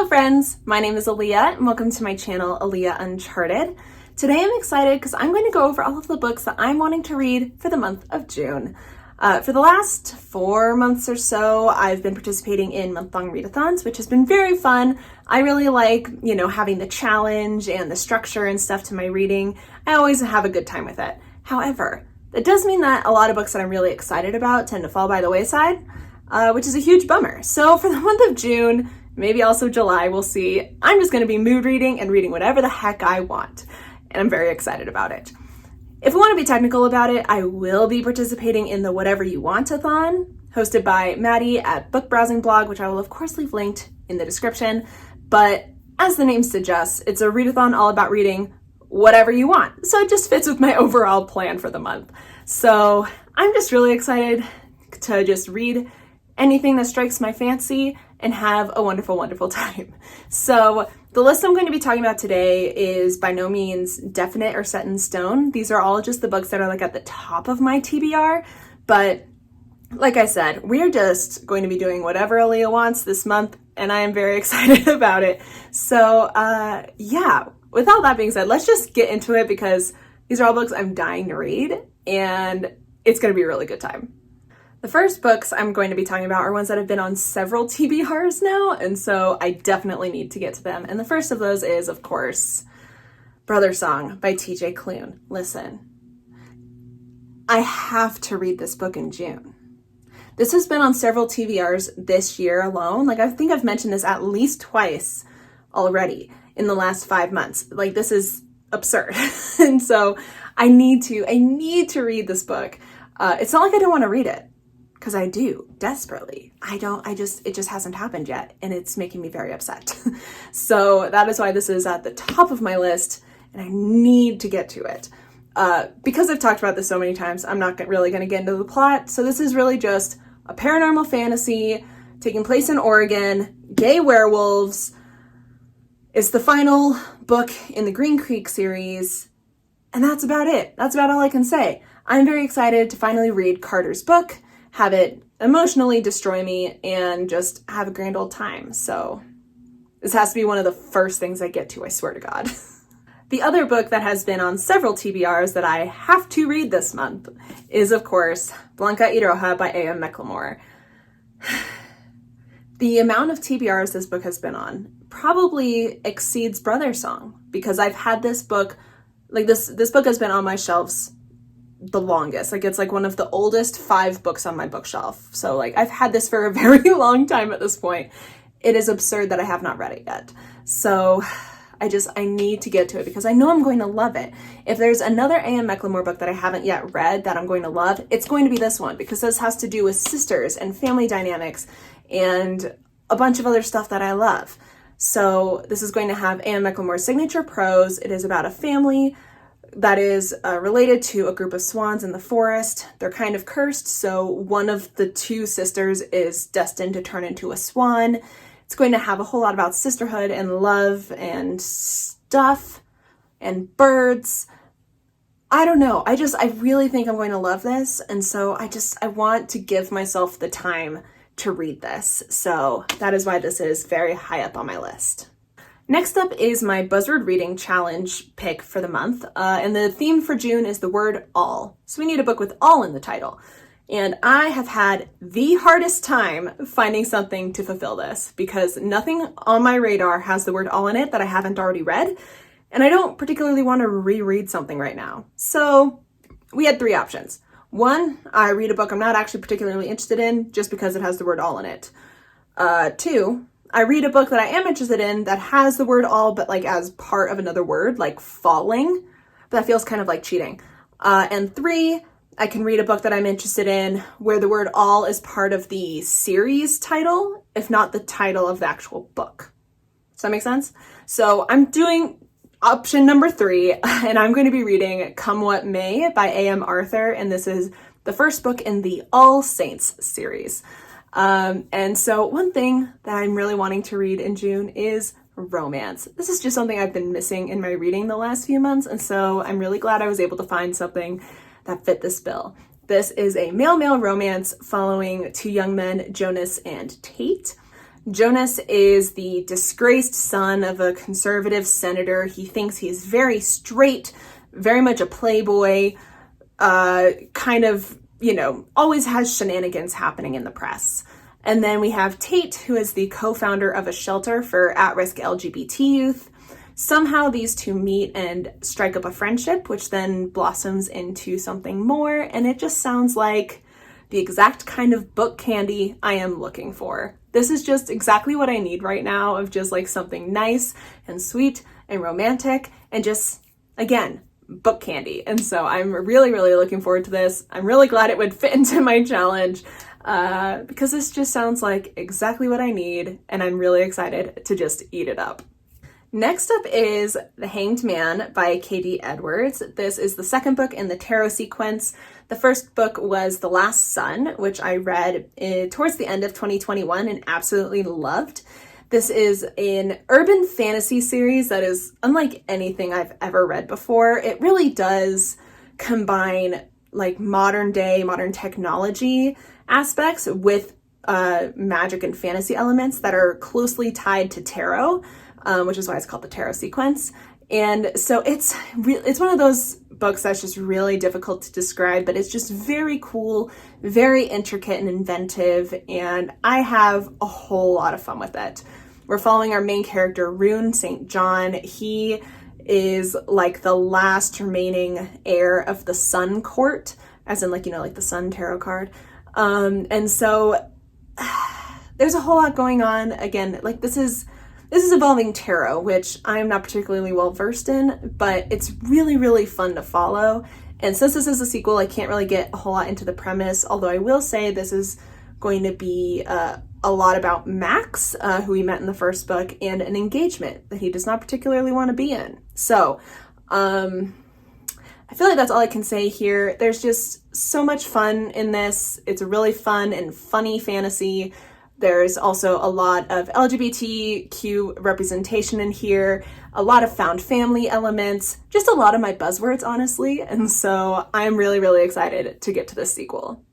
Hello friends, my name is Aaliyah and welcome to my channel, Aaliyah Uncharted. Today I'm excited because I'm going to go over all of the books that I'm wanting to read for the month of June. For the last 4 months or so, I've been participating in month-long readathons, which has been very fun. I really like, having the challenge and the structure and stuff to my reading. I always have a good time with it. However, that does mean that a lot of books that I'm really excited about tend to fall by the wayside, which is a huge bummer. So for the month of June, maybe also July, we'll see, I'm just going to be mood reading and reading whatever the heck I want. And I'm very excited about it. If we want to be technical about it, I will be participating in the Whatever-You-Want-Athon, hosted by Maddie at Book Browsing Blog, which I will of course leave linked in the description. But as the name suggests, it's a readathon all about reading whatever you want. So it just fits with my overall plan for the month. So I'm just really excited to just read anything that strikes my fancy and have a wonderful, wonderful time. So the list I'm going to be talking about today is by no means definite or set in stone. These are all just the books that are like at the top of my TBR. But like I said, we're just going to be doing whatever Aaliyah wants this month, and I am very excited about it. So yeah, with all that being said, let's just get into it because these are all books I'm dying to read, and it's going to be a really good time. The first books I'm going to be talking about are ones that have been on several TBRs now, and so I definitely need to get to them. And the first of those is, of course, Brother Song by TJ Klune. Listen, I have to read this book in June. This has been on several TBRs this year alone. Like, I think I've mentioned this at least twice already in the last 5 months. Like, this is absurd. And so I need to read this book. It's not like I don't want to read it, because I do desperately. It just hasn't happened yet, and it's making me very upset. So that is why this is at the top of my list, and I need to get to it. Because I've talked about this so many times, I'm not really going to get into the plot. So this is really just a paranormal fantasy taking place in Oregon, gay werewolves. It's the final book in the Green Creek series, and that's about it. That's about all I can say. I'm very excited to finally read Carter's book, have it emotionally destroy me, and just have a grand old time. So this has to be one of the first things I get to, I swear to God. The other book that has been on several TBRs that I have to read this month is, of course, Blanca y Roja by A.M. McLemore. The amount of TBRs this book has been on probably exceeds Brother Song, because I've had this book, like this book has been on my shelves the longest. Like, it's like one of the oldest 5 books on my bookshelf. So like, I've had this for a very long time at this point. It is absurd that I have not read it yet. So I need to get to it because I know I'm going to love it. If there's another A.M. McLemore book that I haven't yet read that I'm going to love, it's going to be this one, because this has to do with sisters and family dynamics and a bunch of other stuff that I love. So this is going to have A.M. McLemore's signature prose. It is about a family that is related to a group of swans in the forest. They're kind of cursed, so one of the 2 sisters is destined to turn into a swan. It's going to have a whole lot about sisterhood and love and stuff and birds. I don't know. I really think I'm going to love this, and so I want to give myself the time to read this. So that is why this is very high up on my list. Next up is my Buzzword Reading Challenge pick for the month, and the theme for June is the word all. So we need a book with all in the title. And I have had the hardest time finding something to fulfill this, because nothing on my radar has the word all in it that I haven't already read, and I don't particularly want to reread something right now. So we had 3 options. 1, I read a book I'm not actually particularly interested in just because it has the word all in it. 2, I read a book that I am interested in that has the word all, but like as part of another word, like falling, but that feels kind of like cheating. And 3, I can read a book that I'm interested in where the word all is part of the series title, if not the title of the actual book. Does that make sense? So I'm doing option number 3, and I'm going to be reading Come What May by A.M. Arthur, and this is the first book in the All Saints series. And so one thing that I'm really wanting to read in June is romance. This is just something I've been missing in my reading the last few months, and so I'm really glad I was able to find something that fit this bill. This is a male-male romance following 2 young men, Jonas and Tate. Jonas is the disgraced son of a conservative senator. He thinks he's very straight, very much a playboy, kind of, always has shenanigans happening in the press. And then we have Tate, who is the co-founder of a shelter for at-risk LGBT youth. Somehow these two meet and strike up a friendship, which then blossoms into something more. And it just sounds like the exact kind of book candy I am looking for. This is just exactly what I need right now, of just like something nice and sweet and romantic and just, again, book candy. And so I'm really, really looking forward to this. I'm really glad it would fit into my challenge because this just sounds like exactly what I need, and I'm really excited to just eat it up. Next up is The Hanged Man by Katie Edwards. This is the second book in the tarot sequence. The first book was The Last Sun, which I read towards the end of 2021 and absolutely loved. This is an urban fantasy series that is unlike anything I've ever read before. It really does combine like modern technology aspects with magic and fantasy elements that are closely tied to tarot, which is why it's called the tarot sequence. And so it's one of those books that's just really difficult to describe, but it's just very cool, very intricate and inventive, and I have a whole lot of fun with it. We're following our main character, Rune St. John. He is like the last remaining heir of the Sun Court, as in like the Sun tarot card. And so there's a whole lot going on. Again, like this is involving tarot, which I'm not particularly well versed in, but it's really, really fun to follow. And since this is a sequel, I can't really get a whole lot into the premise, although I will say this is going to be a lot about Max, who we met in the first book, and an engagement that he does not particularly want to be in. So I feel like that's all I can say here. There's just so much fun in this. It's a really fun and funny fantasy. There's also a lot of LGBTQ representation in here, a lot of found family elements, just a lot of my buzzwords, honestly. And so I'm really, really excited to get to this sequel.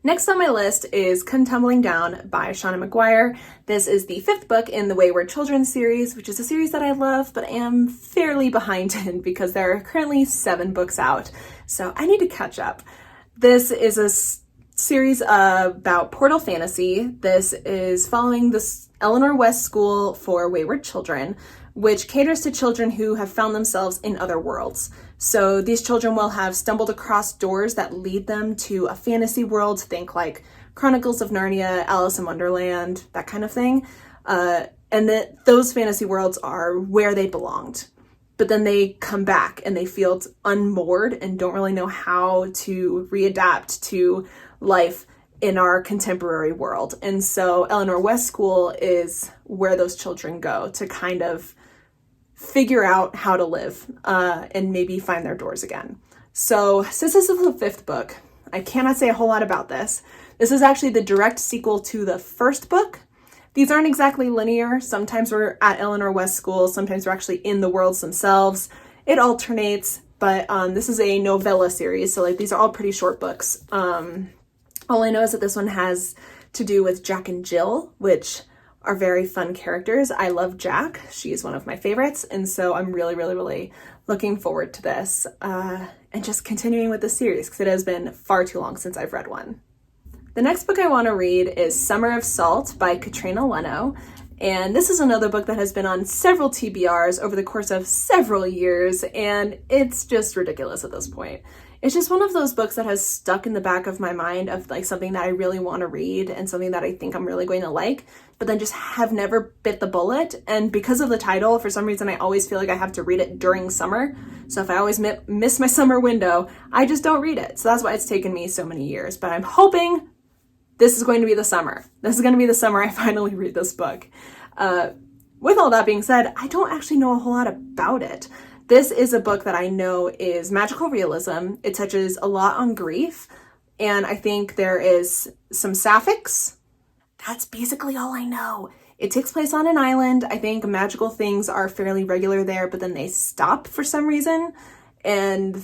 Next on my list is Kun Tumbling Down by Shauna McGuire. This is the fifth book in the Wayward Children series, which is a series that I love, but am fairly behind in because there are currently 7 books out. So I need to catch up. This is a series about portal fantasy. This is following this Eleanor West School for Wayward Children, which caters to children who have found themselves in other worlds. So these children will have stumbled across doors that lead them to a fantasy world, think like Chronicles of Narnia, Alice in Wonderland, that kind of thing. And that those fantasy worlds are where they belonged. But then they come back and they feel unmoored and don't really know how to readapt to life in our contemporary world. And so Eleanor West School is where those children go to kind of figure out how to live and maybe find their doors again. So since this is the 5th book, I cannot say a whole lot about this. This is actually the direct sequel to the first book. These aren't exactly linear. Sometimes we're at Eleanor West School, sometimes we're actually in the worlds themselves. It alternates, but this is a novella series, so like these are all pretty short books. All I know is that this one has to do with Jack and Jill, which are very fun characters. I love Jack. She's one of my favorites. And so I'm really, really, really looking forward to this and just continuing with the series because it has been far too long since I've read one. The next book I want to read is Summer of Salt by Katrina Leno. And this is another book that has been on several TBRs over the course of several years, and it's just ridiculous at this point. It's just one of those books that has stuck in the back of my mind of like something that I really want to read and something that I think I'm really going to like, but then just have never bit the bullet. And because of the title, for some reason, I always feel like I have to read it during summer. So if I always miss my summer window, I just don't read it. So that's why it's taken me so many years, but I'm hoping this is going to be the summer. This is going to be the summer I finally read this book. With all that being said, I don't actually know a whole lot about it. This is a book that I know is magical realism. It touches a lot on grief, and I think there is some sapphics. That's basically all I know. It takes place on an island. I think magical things are fairly regular there, but then they stop for some reason, and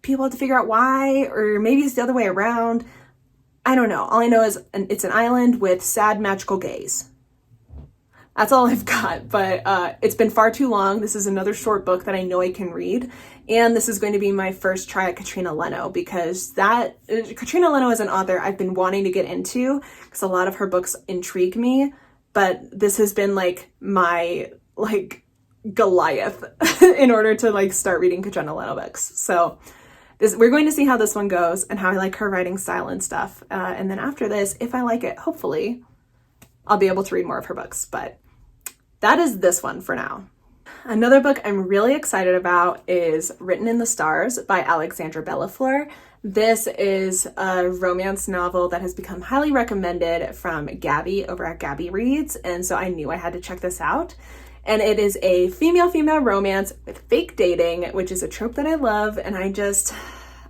people have to figure out why, or maybe it's the other way around. I don't know. All I know is it's an island with sad magical gays. That's all I've got, but it's been far too long. This is another short book that I know I can read, and this is going to be my first try at Katrina Leno, because Katrina Leno is an author I've been wanting to get into because a lot of her books intrigue me, but this has been like my Goliath in order to start reading Katrina Leno books. So we're going to see how this one goes and how I like her writing style and stuff. And then after this, if I like it, hopefully I'll be able to read more of her books, but that is this one for now. Another book I'm really excited about is Written in the Stars by Alexandra Bellafleur. This is a romance novel that has become highly recommended from Gabby over at Gabby Reads, and so I knew I had to check this out. And it is a female-female romance with fake dating, which is a trope that I love, and I just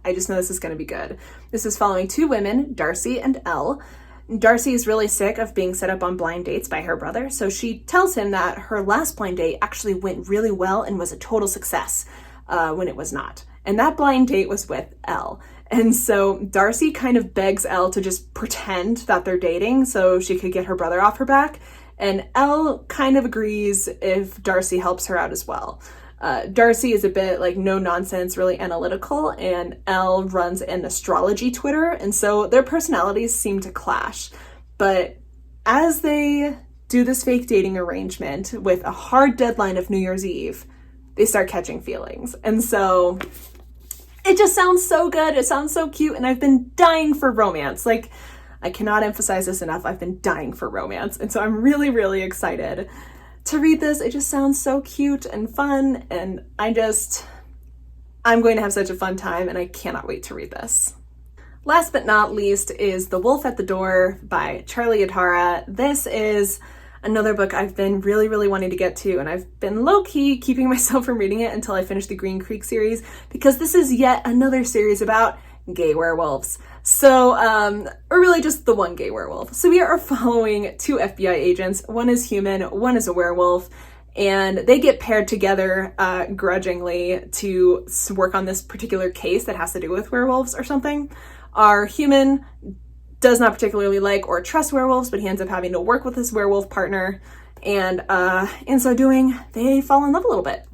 know this is going to be good. This is following two women, Darcy and Elle. Darcy is really sick of being set up on blind dates by her brother, so she tells him that her last blind date actually went really well and was a total success when it was not. And that blind date was with Elle. And so Darcy kind of begs Elle to just pretend that they're dating so she could get her brother off her back. And Elle kind of agrees if Darcy helps her out as well. Darcy is a bit no nonsense, really analytical, and Elle runs an astrology Twitter, and so their personalities seem to clash. But as they do this fake dating arrangement with a hard deadline of New Year's Eve, they start catching feelings. And so it just sounds so good. It sounds so cute, and I've been dying for romance. I cannot emphasize this enough. I've been dying for romance, and so I'm really, really excited to read this. It just sounds so cute and fun, and I'm going to have such a fun time, and I cannot wait to read this. Last but not least is The Wolf at the Door by Charlie Atara. This is another book I've been really, really wanting to get to, and I've been low-key keeping myself from reading it until I finish the Green Creek series, because this is yet another series about gay werewolves. So, or really just the one gay werewolf. So we are following two FBI agents. One is human, one is a werewolf, and they get paired together grudgingly to work on this particular case that has to do with werewolves or something. Our human does not particularly like or trust werewolves, but he ends up having to work with his werewolf partner, and in so doing, they fall in love a little bit.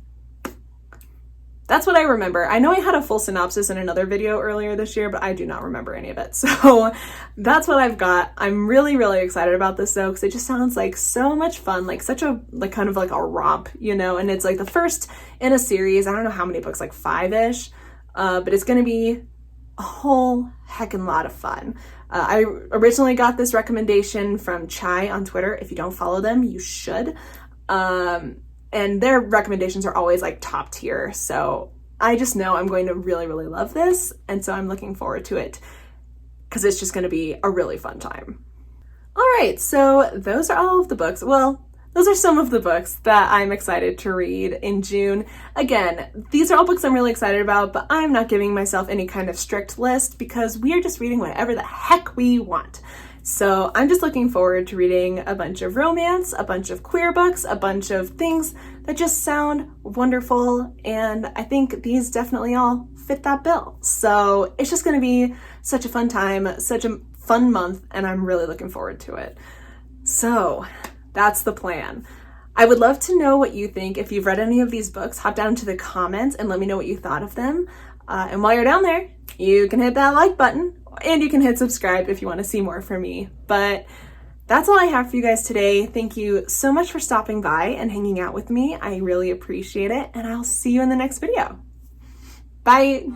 That's what I remember. I know I had a full synopsis in another video earlier this year, but I do not remember any of it. So that's what I've got. I'm really, really excited about this though, because it just sounds like so much fun, such a, kind of a romp, and it's the first in a series. I don't know how many books, 5-ish, but it's going to be a whole heckin' lot of fun. I originally got this recommendation from Chai on Twitter. If you don't follow them, you should. And their recommendations are always top tier. So I just know I'm going to really, really love this. And so I'm looking forward to it because it's just going to be a really fun time. All right, so those are all of the books. Well, those are some of the books that I'm excited to read in June. Again, these are all books I'm really excited about, but I'm not giving myself any kind of strict list because we are just reading whatever the heck we want. So I'm just looking forward to reading a bunch of romance, a bunch of queer books, a bunch of things that just sound wonderful, and I think these definitely all fit that bill. So it's just going to be such a fun time, such a fun month, and I'm really looking forward to it. So that's the plan. I would love to know what you think. If you've read any of these books, hop down to the comments and let me know what you thought of them. And while you're down there, you can hit that like button, and you can hit subscribe if you want to see more from me. But that's all I have for you guys today. Thank you so much for stopping by and hanging out with me. I really appreciate it, and I'll see you in the next video. Bye.